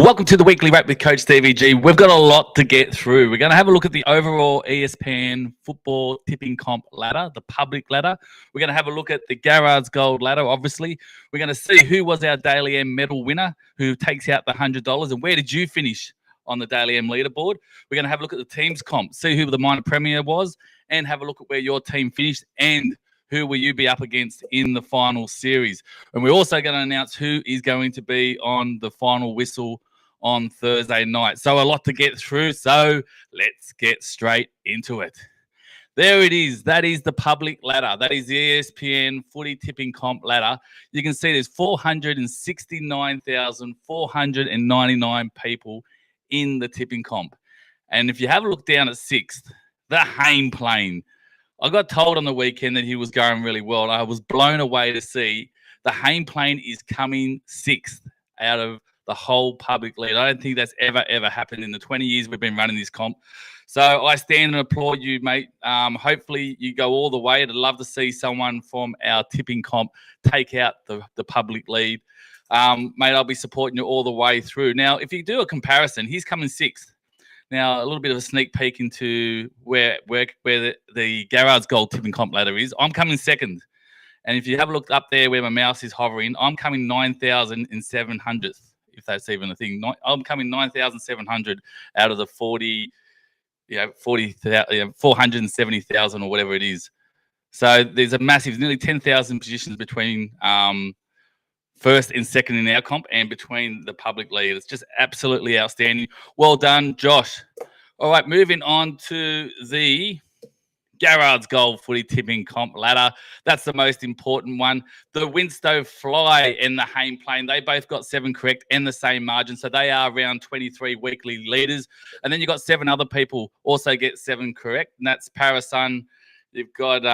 Welcome to the Weekly Wrap with Coach Stevie G. We've got a lot to get through. We're going to have a look at the overall ESPN football tipping comp ladder, the public ladder. We're going to have a look at the Garrard's Gold ladder, obviously. we're going to see who was our Daily M medal winner, who takes out the $100, and where did you finish on the Daily M leaderboard. We're going to have a look at the teams comp, see who the minor premier was, and have a look at where your team finished and who will you be up against in the final series. And we're also going to announce who is going to be on the final whistle on Thursday night. So a lot to get through. So let's get straight into it. There it is. That is the public ladder. That is the ESPN footy tipping comp ladder. You can see there's 469,499 people in the tipping comp. And if you have a look down at sixth, the Hayne Plane. I got told on the weekend that he was going really well, and I was blown away to see the Hayne Plane is coming sixth out of the whole public lead. I don't think that's ever happened in the 20 years we've been running this comp. So I stand and applaud you, mate. Hopefully you go all the way. I'd love to see someone from our tipping comp take out the public lead. Mate, I'll be supporting you all the way through. Now, if you do a comparison, he's coming sixth. Now, a little bit of a sneak peek into where the Garrard's Gold tipping comp ladder is. I'm coming second. And if you have a look up there where my mouse is hovering, I'm coming 9,700th, if that's even a thing. I'm coming 9,700 out of the 470,000 or whatever it is. So there's a massive, nearly 10,000 positions between first and second in our comp and between the public lead. It's just absolutely outstanding. Well done, Josh. All right, moving on to the Garrard's Gold footy tipping comp ladder. That's the most important one. The Winstow Fly and the Hayne Plane, they both got 7 correct and the same margin. So they are around 23 weekly leaders. And then you've got 7 other people also get 7 correct. And that's Parasun. You've got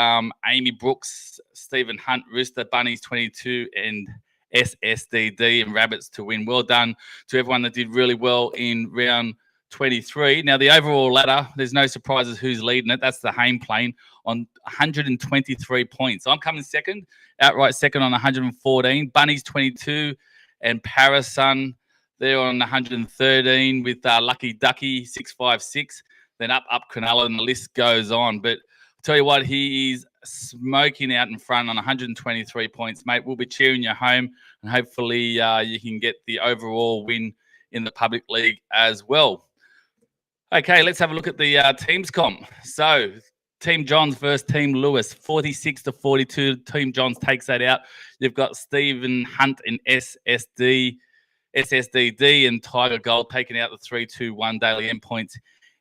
Amy Brooks, Stephen Hunt, Rooster Bunnies 22, and SSDD and Rabbits to win. Well done to everyone that did really well in round 23. Now, the overall ladder, there's no surprises who's leading it. That's the Hayne Plane on 123 points. I'm coming second, outright second on 114. Bunnies 22 and Parasun, they're on 113 with Lucky Ducky 656. Then up Cronulla, and the list goes on. But I'll tell you what, he is smoking out in front on 123 points, mate. We'll be cheering you home, and hopefully you can get the overall win in the public league as well. Okay, let's have a look at the teams comp. So, Team Johns versus Team Lewis, 46-42. Team Johns takes that out. You've got Stephen Hunt and SSDD and Tiger Gold taking out the 3-2-1 Daily M points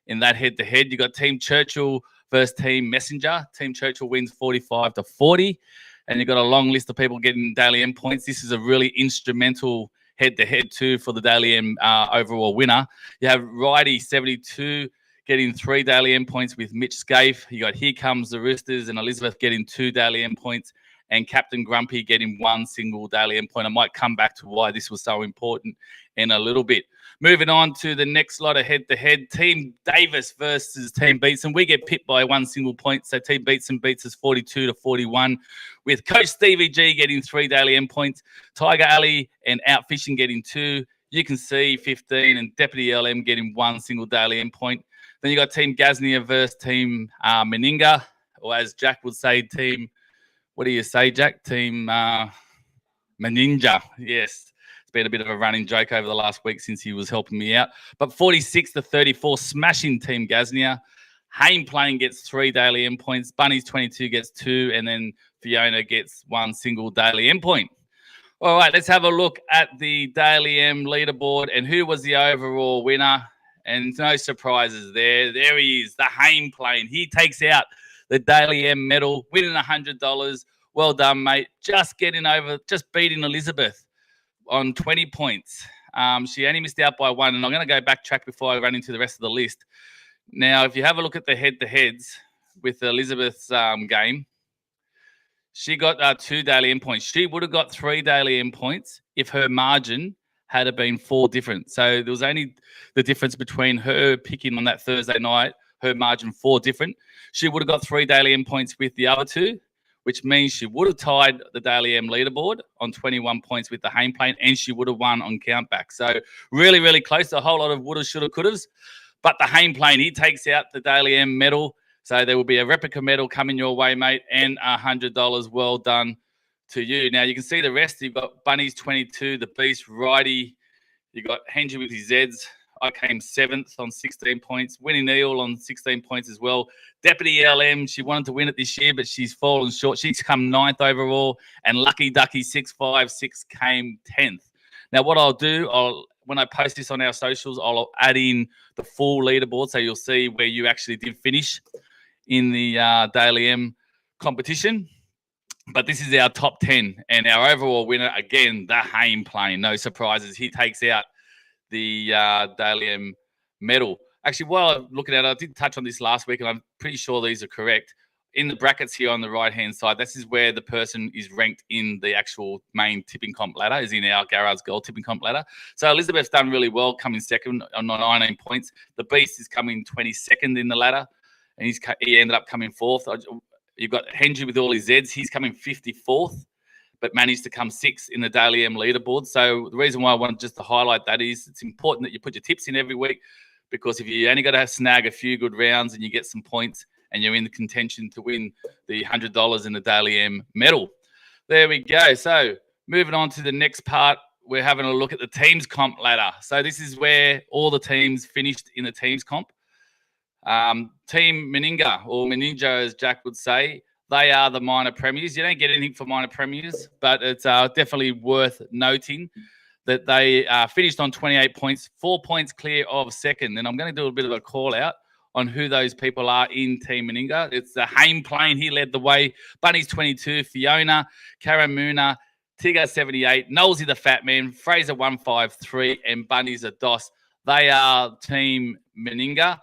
in that head-to-head. You've got Team Churchill versus Team Messenger. Team Churchill wins 45-40. And you've got a long list of people getting Daily M points. This is a really instrumental head-to-head too for the Daily M overall winner. You have Righty 72 getting 3 Daily M points with Mitch Scaife. You got Here Comes the Roosters and Elizabeth getting 2 Daily M points, and Captain Grumpy getting 1 single Daily M point. I might come back to why this was so important in a little bit. Moving on to the next lot of head-to-head, Team Davis versus Team Beatson. We get pipped by 1 single point, so Team Beatson beats us 42-41, with Coach Stevie G getting 3 Daily M points, Tiger Alley and Outfishing getting 2. You can see 15, and Deputy LM getting 1 single Daily M point. Then you got Team Gaznia versus Team Meninga, or as Jack would say, Team, what do you say, Jack? Team Meninja, yes. Been a bit of a running joke over the last week since he was helping me out. But 46-34, smashing Team Gaznia. Hayne Plane gets 3 Daily M points. Bunnies 22 gets 2, and then Fiona gets 1 single Daily M point. All right, let's have a look at the Daily M leaderboard and who was the overall winner. And no surprises there. There he is, the Hayne Plane. He takes out the Daily M medal, winning $100. Well done, mate. Just beating Elizabeth on 20 points. She only missed out by 1, and I'm going to go backtrack before I run into the rest of the list. Now, if you have a look at the head-to-heads with Elizabeth's game, she got 2 Daily M points. She would have got 3 Daily M points if her margin had been 4 different. So there was only the difference between her picking on that Thursday night, her margin 4 different. She would have got 3 Daily M points with the other 2. which means she would have tied the Daily M leaderboard on 21 points with the Hame Plane, and she would have won on countback. So really, really close. A whole lot of woulda, shoulda, couldas. But the Hame Plane, he takes out the Daily M medal. So there will be a replica medal coming your way, mate, and $100. Well done to you. Now, you can see the rest. You've got Bunnies 22, the Beast, Righty. You got Henry with his Zeds. I came 7th on 16 points. Winnie Neal on 16 points as well. Deputy LM, she wanted to win it this year, but she's fallen short. She's come 9th overall. And Lucky Ducky 656 came 10th. Now, what I'll do, when I post this on our socials, I'll add in the full leaderboard so you'll see where you actually did finish in the Daily M competition. But this is our top 10. And our overall winner, again, the Hame Plane. No surprises. He takes out the Daily M medal. Actually, while I'm looking at it, I did touch on this last week, and I'm pretty sure these are correct. In the brackets here on the right-hand side, this is where the person is ranked in the actual main tipping comp ladder, is in our Garage Gold tipping comp ladder. So Elizabeth's done really well, coming second on 19 points. The Beast is coming 22nd in the ladder, and he ended up coming 4th. You've got Henry with all his Zs. He's coming 54th, but managed to come 6th in the Daily M leaderboard. So the reason why I wanted just to highlight that is it's important that you put your tips in every week, because if you only got to snag a few good rounds and you get some points and you're in the contention to win the $100 in the Daily M medal. There we go. So moving on to the next part, we're having a look at the teams comp ladder. So this is where all the teams finished in the teams comp. Team Meninga, or Meninja as Jack would say, they are the minor premiers. You don't get anything for minor premiers, but it's definitely worth noting that they finished on 28 points, 4 points clear of second. And I'm going to do a bit of a call out on who those people are in Team Meninga. It's the Hame Plane. He led the way. Bunnies 22, Fiona, Karamuna, Tigger 78, Nosey the Fat Man, Fraser 153, and Bunnies a DOS. They are Team Meninga.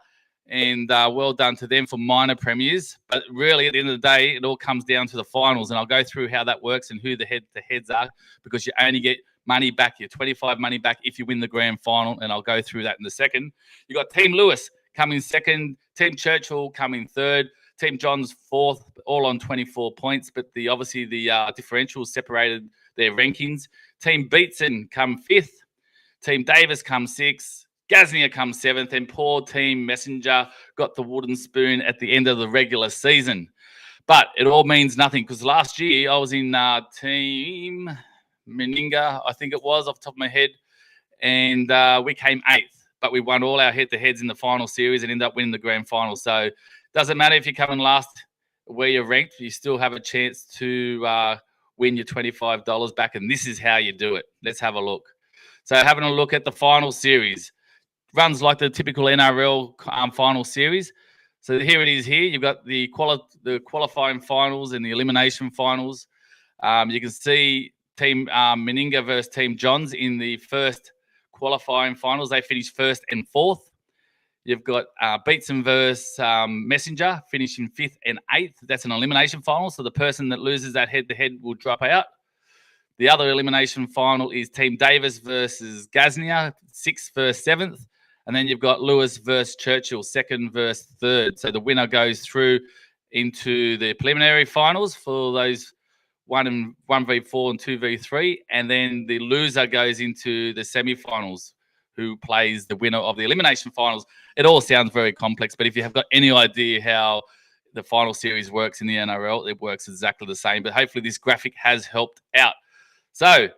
And well done to them for minor premiers. But really, at the end of the day, it all comes down to the finals. And I'll go through how that works and who the heads are, because you only get money back, your 25 money back if you win the grand final. And I'll go through that in a second. You got Team Lewis coming second, Team Churchill coming third, Team Johns fourth, all on 24 points. But obviously the differentials separated their rankings. Team Beatson come fifth, Team Davis come sixth, Gaznia comes seventh, and poor Team Messenger got the wooden spoon at the end of the regular season. But it all means nothing, because last year I was in Team Meninga, I think it was, off the top of my head, and we came 8th. But we won all our head-to-heads in the final series and ended up winning the grand final. So it doesn't matter if you come in last where you're ranked, you still have a chance to win your $25 back, and this is how you do it. Let's have a look. So having a look at the final series. Runs like the typical NRL final series. So here it is here. You've got the qualifying finals and the elimination finals. You can see Team Meninga versus Team Johns in the first qualifying finals. They finished 1st and 4th. You've got Beatson versus Messenger finishing 5th and 8th. That's an elimination final. So the person that loses that head-to-head will drop out. The other elimination final is Team Davis versus Gaznia, 6th versus 7th. And then you've got Lewis versus Churchill, 2nd versus 3rd. So the winner goes through into the preliminary finals for those 1v4 and 2v3. And then the loser goes into the semi-finals, who plays the winner of the elimination finals. It all sounds very complex, but if you have got any idea how the final series works in the NRL, it works exactly the same. But hopefully this graphic has helped out. So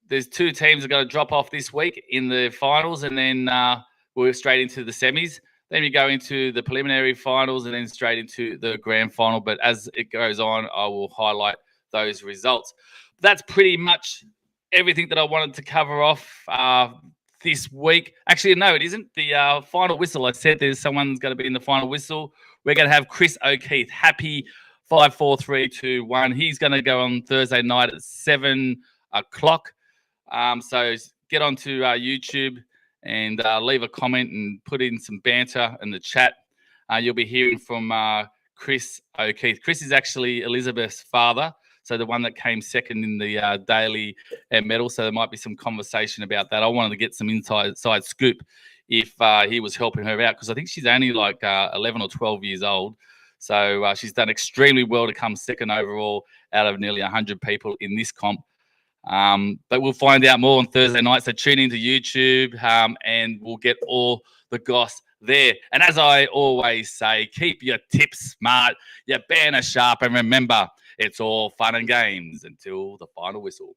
there's 2 teams that are going to drop off this week in the finals, and then we're straight into the semis. Then we go into the preliminary finals and then straight into the grand final. But as it goes on, I will highlight those results. That's pretty much everything that I wanted to cover off this week. Actually, no, it isn't. The final whistle, I said there's someone's going to be in the final whistle. We're going to have Chris O'Keefe. Happy 5, 4, 3, 2, 1. He's going to go on Thursday night at 7 o'clock. So get onto YouTube and leave a comment and put in some banter in the chat. You'll be hearing from Chris O'Keefe. Chris is actually Elizabeth's father, so the one that came second in the Daily medal. So there might be some conversation about that. I wanted to get some inside scoop if he was helping her out, because I think she's only like 11 or 12 years old. So she's done extremely well to come second overall out of nearly 100 people in this comp. But we'll find out more on Thursday night. So tune into YouTube and we'll get all the goss there. And as I always say, keep your tips smart, your banner sharp, and remember, it's all fun and games until the final whistle.